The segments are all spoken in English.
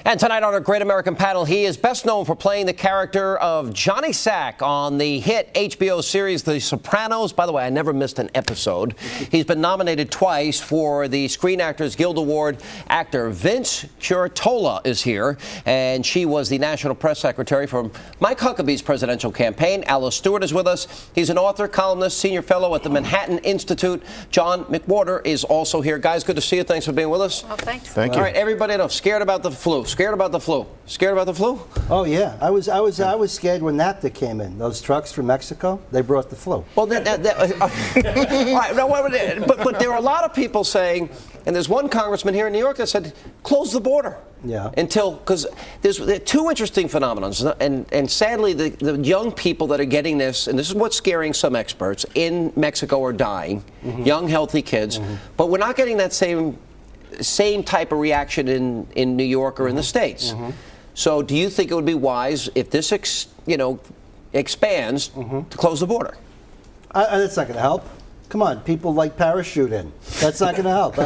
And tonight on our Great American Panel, he is best known for playing the character of Johnny Sack on the hit HBO series The Sopranos. By the way, I never missed an episode. He's been nominated twice for the Screen Actors Guild Award. Actor Vince Curatola is here, and she was the National Press Secretary for Mike Huckabee's presidential campaign. Alice Stewart is with us. He's an author, columnist, senior fellow at the Manhattan Institute. John McWhorter is also here. Guys, good to see you. Thanks for being with us. Oh, thanks. Thank you. All right, everybody else, scared about the flu. Scared about the flu. Scared about the flu? Oh yeah, I was scared when NAFTA came in. Those trucks from Mexico, they brought the flu. Well, all right, no, but there are a lot of people saying, and there's one congressman here in New York that said, close the border. Yeah. Because there are two interesting phenomena, and sadly the young people that are getting this, and this is what's scaring some experts, in Mexico are dying, young, healthy kids, but we're not getting that same type of reaction in New York or in the States. So do you think it would be wise if this expands to close the border? That's not going to help. Come on, people like parachuting. That's not going to help.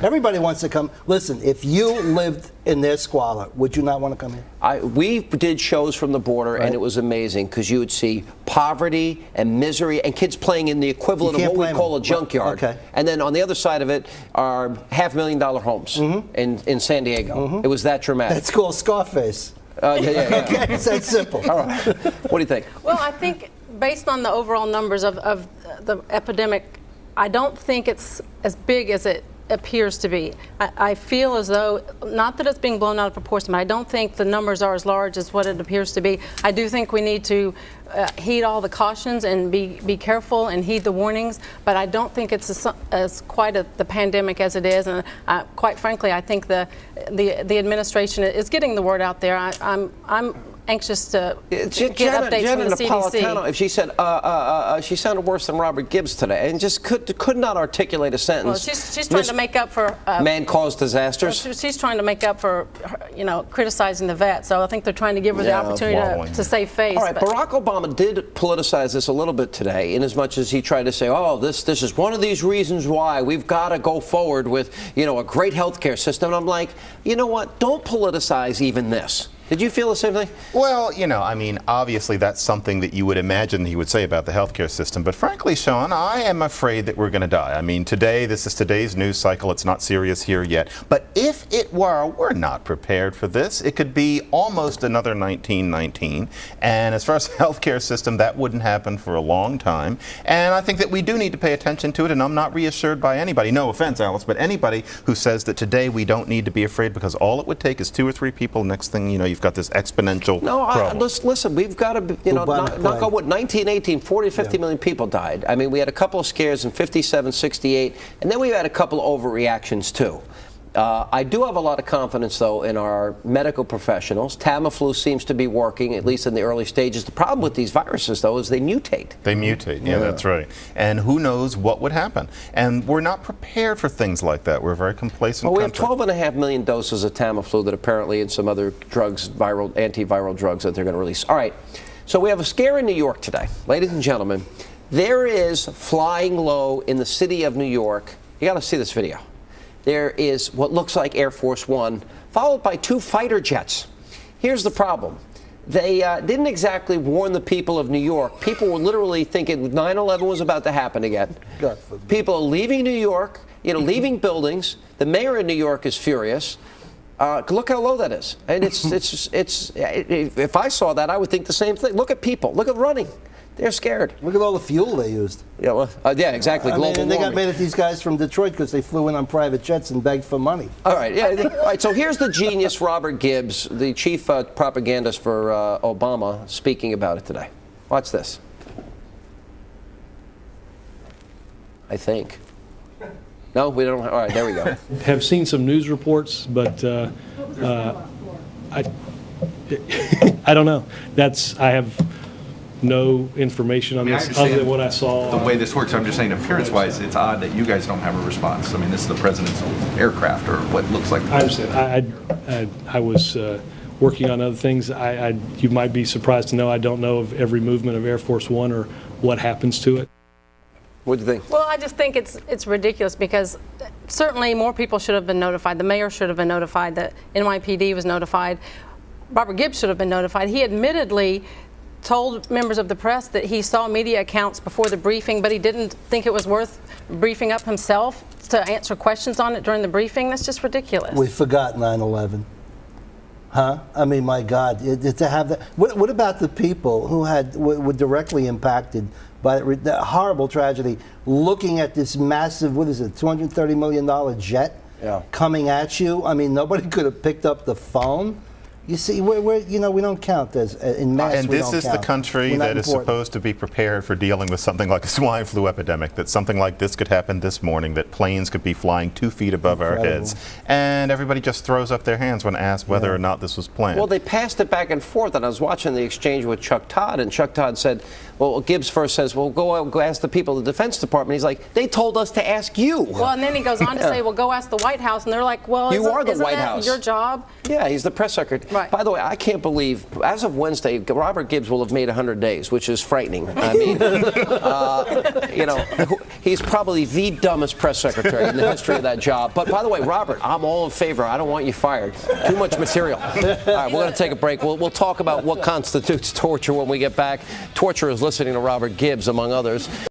Everybody wants to come. Listen, if you lived in their squalor, would you not want to come here? We did shows from the border, right, and it was amazing because you would see poverty and misery and kids playing in the equivalent of what we call a junkyard. Okay. And then on the other side of it are $500,000 homes in San Diego. It was that dramatic. That's called Scarface. Yeah. Okay, it's that simple. All right. What do you think? Well, I think based on the overall numbers of the epidemic, I don't think it's as big as it appears to be. I feel as though, not that it's being blown out of proportion, but I don't think the numbers are as large as what it appears to be. I do think we need to heed all the cautions and be careful and heed the warnings, but I don't think it's as quite the pandemic as it is. And quite frankly, I think the administration is getting the word out there. I'm anxious to get updates from the CDC. If she said, she sounded worse than Robert Gibbs today, and just could not articulate a sentence. Well, she's trying to make up for man-caused disasters. She's trying to make up for, criticizing the vet. So I think they're trying to give her the opportunity to save face. All right, Barack Obama did politicize this a little bit today, in as much as he tried to say, "Oh, this is one of these reasons why we've got to go forward with, a great healthcare system." And I'm like, you know what? Don't politicize even this. Did you feel the same thing? Well, obviously that's something that you would imagine he would say about the healthcare system. But frankly, Sean, I am afraid that we're going to die. This is today's news cycle. It's not serious here yet. But if it were, we're not prepared for this. It could be almost another 1919. And as far as the healthcare system, that wouldn't happen for a long time. And I think that we do need to pay attention to it. And I'm not reassured by anybody, no offense, Alice, but anybody who says that today we don't need to be afraid, because all it would take is 2 or 3 people. Next thing you know, you've got this exponential problem. Listen, we've got to, knock on wood, 1918, 40 to 50 million people died. We had a couple of scares in 57, 68, and then we had a couple of overreactions too. I do have a lot of confidence, though, in our medical professionals. Tamiflu seems to be working, at least in the early stages. The problem with these viruses, though, is they mutate. They mutate, yeah, that's right. And who knows what would happen. And we're not prepared for things like that. We're a very complacent country. We have 12.5 million doses of Tamiflu that apparently, and some other drugs, antiviral drugs that they're going to release. All right, so we have a scare in New York today. Ladies and gentlemen, there is flying low in the city of New York. You got to see this video. There is what looks like Air Force One, followed by 2 fighter jets. Here's the problem. They didn't exactly warn the people of New York. People were literally thinking 9/11 was about to happen again. People are leaving New York, leaving buildings. The mayor of New York is furious. Look how low that is. And if I saw that, I would think the same thing. Look at people. Look at running. They're scared. Look at all the fuel they used. Yeah, well, exactly. Global warming. They got mad at these guys from Detroit because they flew in on private jets and begged for money. All right, all right. So here's the genius Robert Gibbs, the chief propagandist for Obama, speaking about it today. Watch this. I think. No, we don't. All right, there we go. Have seen some news reports, but I don't know. I have no information on this other than what I saw. The way this works, I'm just saying appearance-wise, it's odd that you guys don't have a response. This is the president's aircraft, or what looks like. I understand. I was working on other things. You might be surprised to know I don't know of every movement of Air Force One or what happens to it. What do you think? Well, I just think it's ridiculous because certainly more people should have been notified. The mayor should have been notified. The NYPD was notified. Robert Gibbs should have been notified. He admittedly told members of the press that he saw media accounts before the briefing, but he didn't think it was worth briefing up himself to answer questions on it during the briefing. That's just ridiculous. We forgot 9/11. Huh? I mean, my God, to have that. What about the people who were directly impacted by the horrible tragedy, looking at this massive, what is it, $230 million jet coming at you? I mean, nobody could have picked up the phone. You see, we don't count as in mass. And this is the country that is supposed to be prepared for dealing with something like a swine flu epidemic, that something like this could happen this morning, that planes could be flying 2 feet above our heads, and everybody just throws up their hands when asked whether or not this was planned. Well, they passed it back and forth, and I was watching the exchange with Chuck Todd, and Chuck Todd said, well, Gibbs first says, well, go ask the people of the Defense Department. He's like, they told us to ask you. Well, and then he goes on to say, well, go ask the White House, and they're like, well, you are the isn't White that House. Your job? Yeah, he's the press secretary. Right. By the way, I can't believe, as of Wednesday, Robert Gibbs will have made 100 days, which is frightening. I mean, he's probably the dumbest press secretary in the history of that job. But by the way, Robert, I'm all in favor. I don't want you fired. Too much material. All right, we're going to take a break. We'll talk about what constitutes torture when we get back. Torture is listening to Robert Gibbs, among others.